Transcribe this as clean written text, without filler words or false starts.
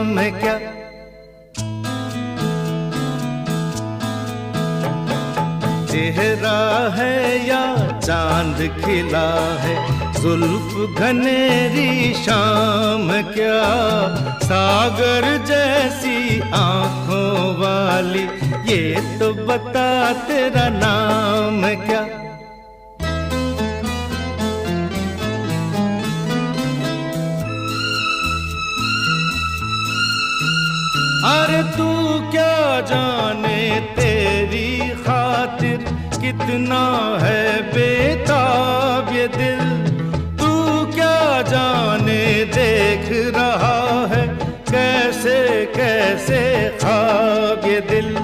नाम है क्या? चेहरा है या चांद खिला है, जुल्फ घनेरी शाम क्या? सागर जैसी आंखों वाली, ये तो बता तेरा नाम है क्या? अरे तू क्या जाने तेरी खातिर कितना है बेताब ये दिल। तू क्या जाने देख रहा है कैसे कैसे ख्वाब ये दिल।